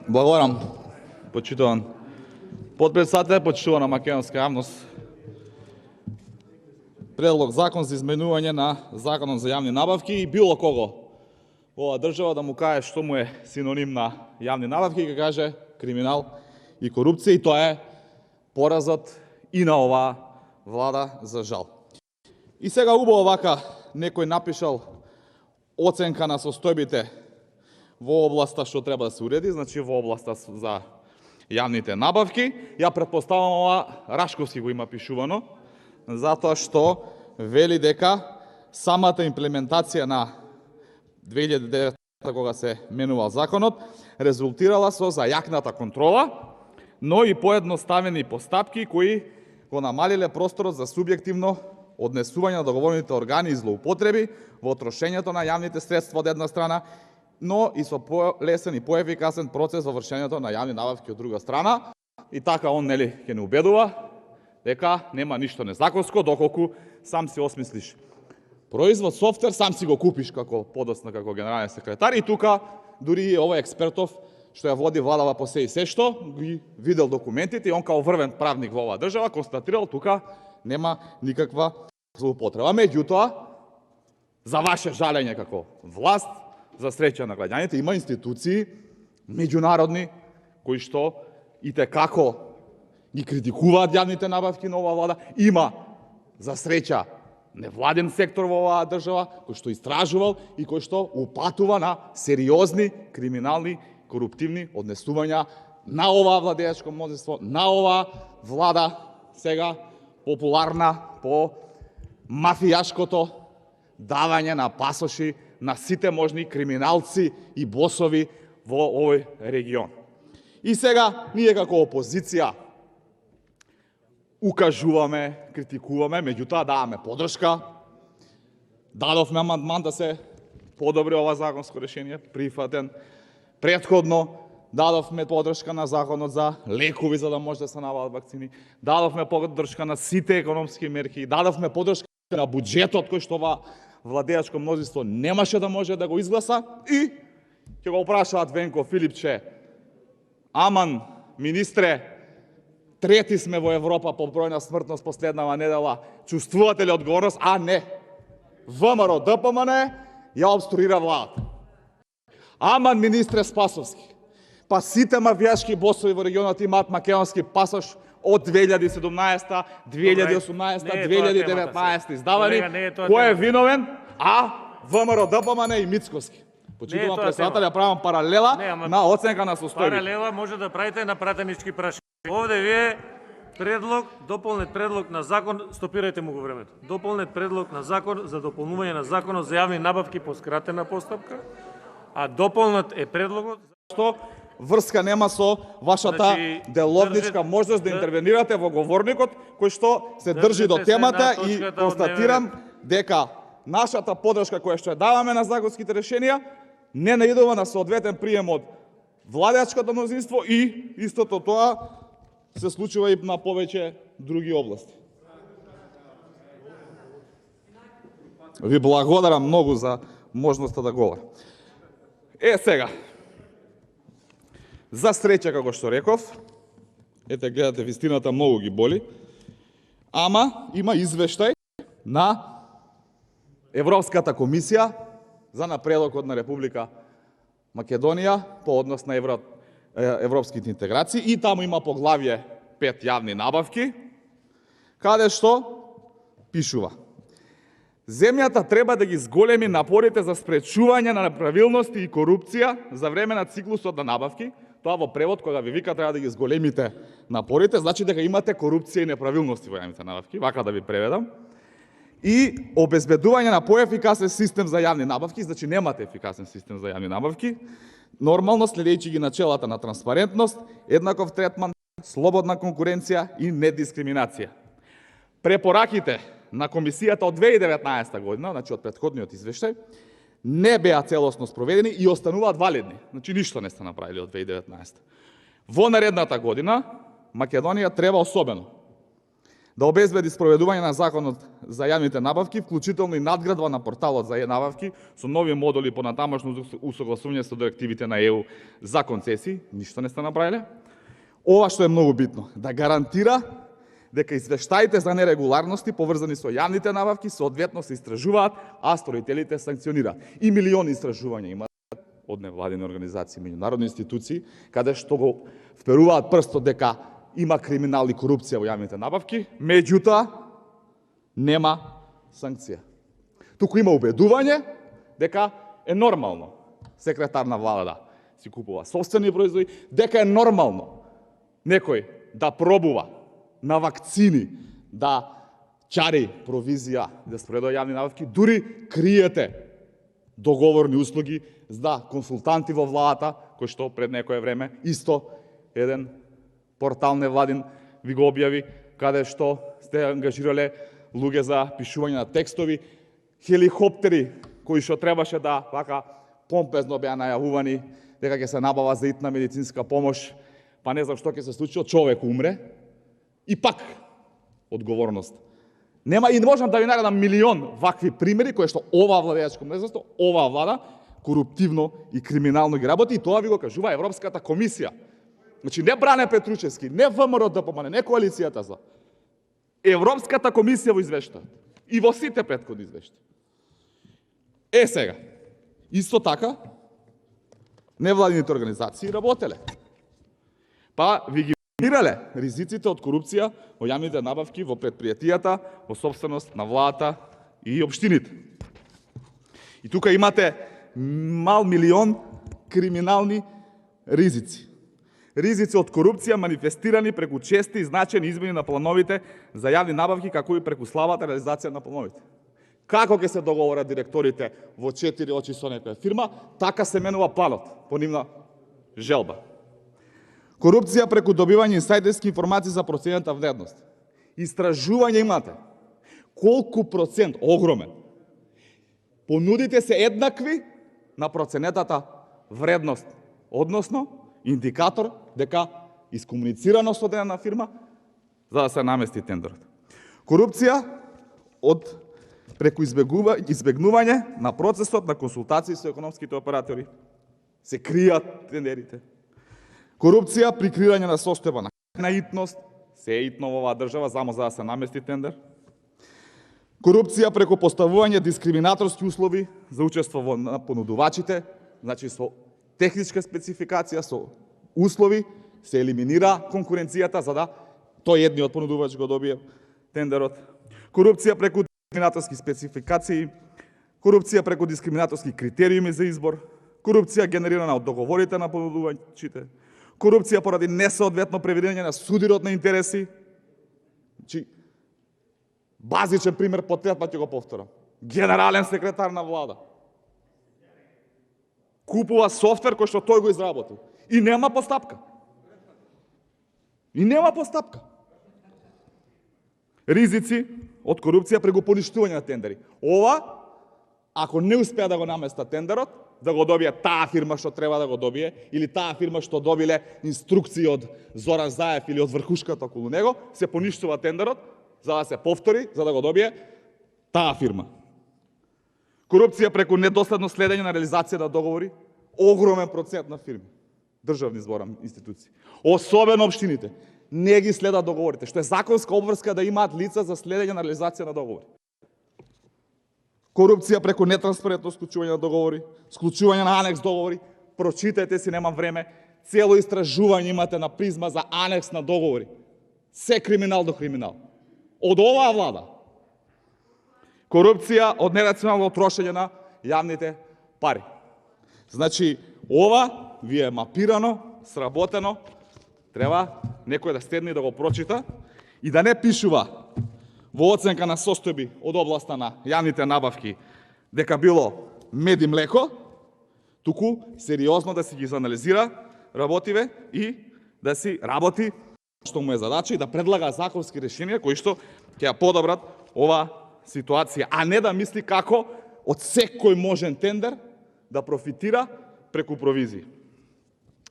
Благодарам, почитуван потпредседател, почитувана македонска јавност. Предлог закон за изменување на Законот за јавни набавки и било кого во оваа држава да му каже што му е синоним на јавни набавки, ќе каже криминал и корупција, и тоа е поразот и на оваа влада, за жал. И сега убаво вака некој напишал оценка на состојбите во областа што треба да се уреди, значи во областа за јавните набавки. Ја претпоставам ова Рашковски го има пишувано, затоа што вели дека самата имплементација на 2009 кога се менувал законот, резултирала со зајакната контрола, но и поедноставени постапки кои го намалиле просторот за субјективно однесување на договорните органи и злоупотреби во трошењето на јавните средства од една страна, но и со полесен и поефикасен процес во вршењето на јавни набавки од друга страна. И така он ќе не убедува дека нема ништо незаконско, доколку сам си осмислиш производ, софтвер, сам си го купиш како подоцна, како генерален секретар, и тука дури овој експертов што ја води владава по се и се што, ги видел документите и он као врвен правник во оваа држава констатирал тука нема никаква злоупотреба. Меѓутоа, за ваше жалење како власт, за среќа на граѓаните, има институции меѓународни кои што и те како ги критикуваат јавните набавки на оваа влада. Има, за среќа, невладен сектор во оваа држава кој што истражувал и кој што упатува на сериозни криминални, коруптивни однесувања на оваа владеачко мнозинство, на оваа влада сега популарна по мафијашкото давање на пасоши на сите можни криминалци и босови во овој регион. И сега ние како опозиција укажуваме, критикуваме, меѓутоа даваме подршка. Дадовме амандман да се подобри ова законско решение, прифатен. Претходно дадовме подршка на законот за лекови за да може да се набават вакцини. Дадовме подршка на сите економски мерки, дадовме подршка на буџетот кој што ова владеачко мнозинство немаше да може да го изгласа, и ќе го прашаат Венко Филипче: аман, министре, трети сме во Европа по број на смртност последнава недела, чувствувате ли одговорност? А не. ВМРО ДПМН ја обструира владата. Аман, министре Спасовски, па сите мафијашки босови во регионот имаат македонски пасош од 2017, 2018, 2019 издавани. Кој е виновен? А ВМРО ДПМН и Мицкоски. Почитувам председател, ја правам паралела на оценка на состојбите. Паралела може да правите на пратенички прашања. Овде вие предлог, дополнет предлог на закон, стопирајте му го времето. Дополнет предлог на закон за дополнување на законот за јавни набавки по скратена постапка, а дополнет е предлогот што врска нема со вашата деловничка можност да интервенирате во говорникот, кој што се држи до темата, и констатирам дека нашата подршка која што ја даваме на законските решенија не наидува на соодветен прием од владеачкото мнозинство, и истото тоа се случува и на повеќе други области. Ви благодарам многу за можноста да говорам. Сега, за среќа, како што реков, ете гледате, вистината многу ги боли, ама има извештај на Европската комисија за напредокот на Република Македонија по однос на европските интеграции, и таму има поглавје 5 јавни набавки, каде што пишува: земјата треба да ги зголеми напорите за спречување на неправилности и корупција за време на циклусот на набавки. Тоа во превод, кога ви вика треба да ги зголемите напорите, значи дека имате корупција и неправилности во јавните набавки, вака да ви преведам. И обезбедување на поефикасен систем за јавни набавки, значи немате ефикасен систем за јавни набавки, нормално следејќи ги начелата на транспарентност, еднаков третман, слободна конкуренција и недискриминација. Препораките на комисијата од 2019 година, значи од претходниот извештај, не беа целосно спроведени и остануваат валидни. Значи ништо не сте направили од 2019. Во наредната година Македонија треба особено да обезбеди спроведување на законот за јавните набавки, вклучително и надградба на порталот за набавки со нови модули по натамошно усогласување со директивите на ЕУ за концесии, ништо не сте направиле. Ова што е многу битно, да гарантира дека извештаите за нерегуларности поврзани со јавните набавки соодветно се истражуваат, а сторителите санкционираат. И милиони истражувања има од невладини организации, меѓународни институции, каде што го вперуваат прстот дека има криминал и корупција во јавните набавки, меѓутоа нема санкција. Туку има убедување дека е нормално секретар на влада да си купува собствени производи, дека е нормално некој да пробува на вакцини да чари провизија, да спредува јавни набавки, дури криете договорни услуги за консултанти во владата, кој што пред некое време исто еден портал невладин ви го објави, каде што сте ангажирале луѓе за пишување на текстови, хеликоптери кои што требаше да вака помпезно беа најавувани дека ќе се набава за итна медицинска помош, па не знам што ќе се случи, човек умре и пак одговорност. Нема и можам да ви наредам милион вакви примери кои што ова владеачко мнозинство, ова влада коруптивно и криминално ги работи, и тоа ви го кажува Европската комисија. Значи не Бране Петручевски, не ВМРО ДПМН, не коалицијата за. Европската комисија во извештај и во сите претходни извештаи. Сега, исто така, невладините организации работеле. Па ви ги мирале ризиците од корупција во јавните набавки во предпријатијата, во собственост на владата и општините. И тука имате мал милион криминални ризици. Ризици од корупција манифестирани преку чести и значени измени на плановите за јавни набавки, како и преку слабата реализација на плановите. Како ќе се договорат директорите во 4 очи со некоја фирма, така се менува планот по нивна желба. Корупција преку добивање инсайдерски информации за проценета вредност. Истражување имате. Колку процент? Огромен. Понудите се еднакви на проценетата вредност, односно индикатор дека искомуницирано со дадена фирма за да се намести тендерот. Корупција преку избегнување на процесот на консултации со економските оператори. Се кријат тендерите. Корупција при креирање на состојба на итност, се е итно во оваа држава, само за да се намести тендер. Корупција преку поставување дискриминаторски услови за учество на понудувачите, значи со техничка спецификација, со услови, се елиминира конкуренцијата за да тој едниот понудувач го добие тендерот. Корупција преку дискриминаторски спецификации, корупција преку дискриминаторски критериуми за избор, корупција генерирана од договорите на понудувачите, корупција поради несоодветно преведување на судирот на интереси. Значи, базичен пример, по трет пат ќе го повторам. Генерален секретар на влада купува софтвер кој што тој го изработил. И нема постапка. Ризици од корупција преку поништување на тендери. Ова, ако не успеа да го наместа тендерот, да го добие таа фирма што треба да го добие, или таа фирма што добиле инструкции од Зоран Заев или од врхушката околу него, се поништува тендерот, за да се повтори, за да го добие таа фирма. Корупција преку недоследно следење на реализација на договори, огромен процент на фирми, државни зборам институции, особено општините, не ги следат договорите, што е законска обврска да имаат лица за следење на реализација на договори. Корупција преку нетранспарентно склучување на договори, склучување на анекс договори, прочитајте си, немам време, цело истражување имате на призма за анекс на договори. Се криминал до криминал. Од оваа влада. Корупција од нерационално трошење на јавните пари. Значи, ова ви е мапирано, сработено, треба некој да седне и да го прочита и да не пишува во оценка на состојби од областа на јавните набавки дека било мед и млеко, туку сериозно да си ги анализира работиве и да си работи што му е задача и да предлага законски решенија кои што ќе ја подобрат ова ситуација, а не да мисли како од секој можен тендер да профитира преку провизии.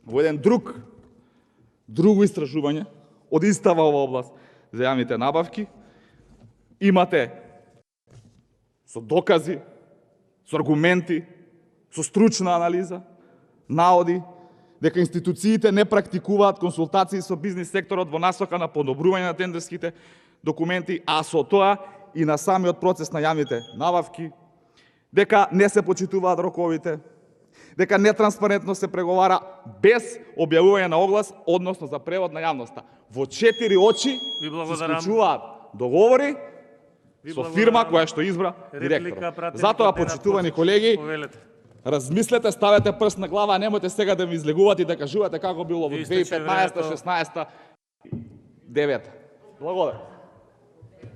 Во еден друго истражување од истава ова област, за јавните набавки, имате со докази, со аргументи, со стручна анализа, наоди дека институциите не практикуваат консултации со бизнис секторот во насока на подобрување на тендерските документи, а со тоа и на самиот процес на јавните набавки, дека не се почитуваат роковите, дека нетранспарентно се преговара без објавување на оглас, односно за превод на јавноста. Во 4 очи Ви се благодарам. склучуваат договори Ви со благодарам. фирма која што избра Реплика, директор. пратеник Затоа, од Денат почитувани Кочев. колеги, Повелете. размислете, ставете прст на глава, немојте сега да ми излегувате и да кажувате како било во Ви истече 2015, времето. 16, 9. Благодарам.